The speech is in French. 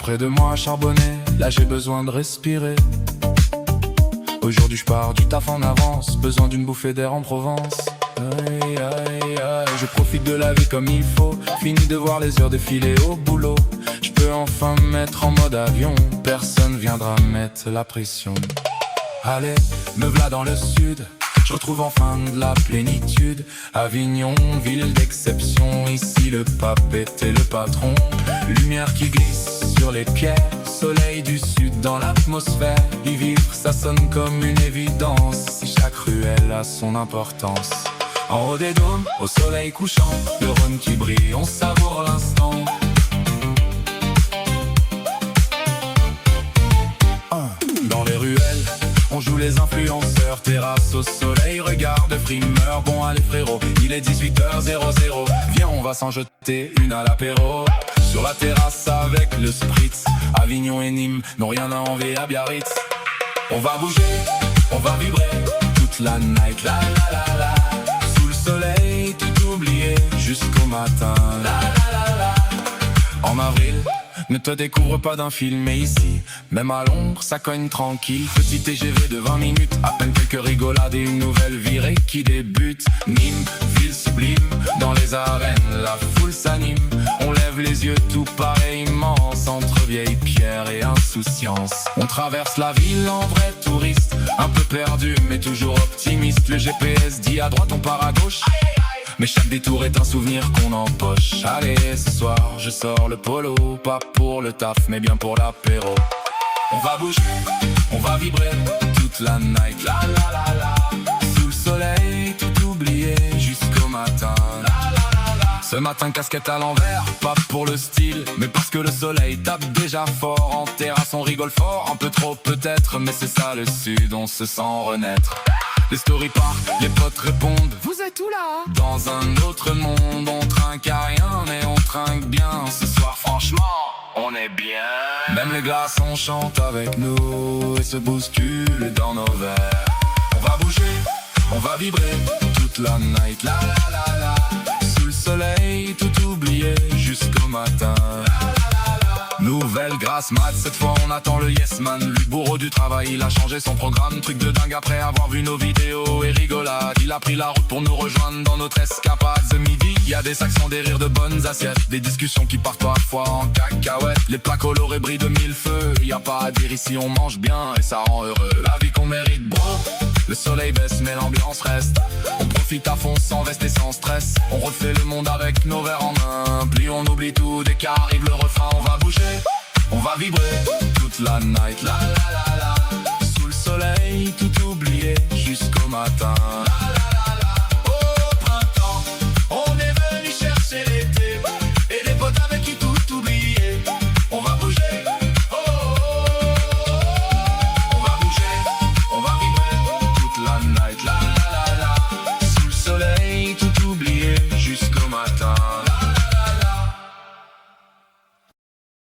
près de moi charbonner, là j'ai besoin de respirer. Aujourd'hui je pars du taf en avance, besoin d'une bouffée d'air en Provence. Aïe, aïe, aïe. Je profite de la vie comme il faut, fini de voir les heures défiler au boulot. Je peux enfin me mettre en mode avion, personne viendra mettre la pression. Allez, me v'là dans le sud, je retrouve enfin de la plénitude. Avignon, ville d'exception, ici le pape était le patron. Lumière qui glisse sur les pierres, soleil du sud dans l'atmosphère. Y vivre, ça sonne comme une évidence, si chaque ruelle a son importance. En haut des dômes, au soleil couchant, le Rhône qui brille, on savoure l'instant. Dans les ruelles, on joue les influenceurs, terrasse au soleil, regard de frimeur. Bon allez frérot, il est 18h00, viens on va s'en jeter une à l'apéro. Sur la terrasse avec le spritz, Avignon et Nîmes n'ont rien à envier à Biarritz. On va bouger, on va vibrer, toute la night, la la la la. Sous le soleil, tout oublier, jusqu'au matin, la la la la. En avril, ne te découvre pas d'un film, mais ici, même à l'ombre, ça cogne tranquille. Petit TGV de 20 minutes, à peine quelques rigolades et une nouvelle virée qui débute. Nîmes, ville sublime, dans les arènes, la foule s'anime. On lève les yeux, tout paraît immense, entre vieilles pierres et insouciance. On traverse la ville en vrai touriste, un peu perdu, mais toujours optimiste. Le GPS dit à droite, on part à gauche. Mais chaque détour est un souvenir qu'on empoche. Allez, ce soir, je sors le polo, pas pour le taf, mais bien pour l'apéro. On va bouger, on va vibrer, toute la night, la la la la. Sous le soleil, tout oublier, jusqu'au matin, la la la la. Ce matin, casquette à l'envers, pas pour le style, mais parce que le soleil tape déjà fort. En terrasse, on rigole fort, un peu trop peut-être, mais c'est ça le sud, on se sent renaître. Les stories partent, les potes répondent, vous êtes où là? Dans un autre monde, on trinque à rien, mais on trinque bien. Ce soir franchement, on est bien. Même les glaçons chantent avec nous et se bousculent dans nos verres. On va bouger, on va vibrer, toute la night, la la la la. Sous le soleil, tout oublier, jusqu'au matin. Nouvelle grâce mat, cette fois on attend le yes man. Lui bourreau du travail, il a changé son programme. Truc de dingue après avoir vu nos vidéos et rigolade. Il a pris la route pour nous rejoindre dans notre escapade. Ce midi, y a des actions, des rires, de bonnes assiettes, des discussions qui partent parfois en cacahuètes. Les plats colorés brillent de mille feux, y a pas à dire ici on mange bien et ça rend heureux. La vie qu'on mérite bro, le soleil baisse mais l'ambiance reste. On profite à fond sans veste et sans stress. On refait le monde avec nos verres en main. Puis on oublie tout dès qu'arrive le refrain. On va bouger, on va vibrer, toute la night, la la la la. Sous le soleil, tout oublier, jusqu'au matin, la, la.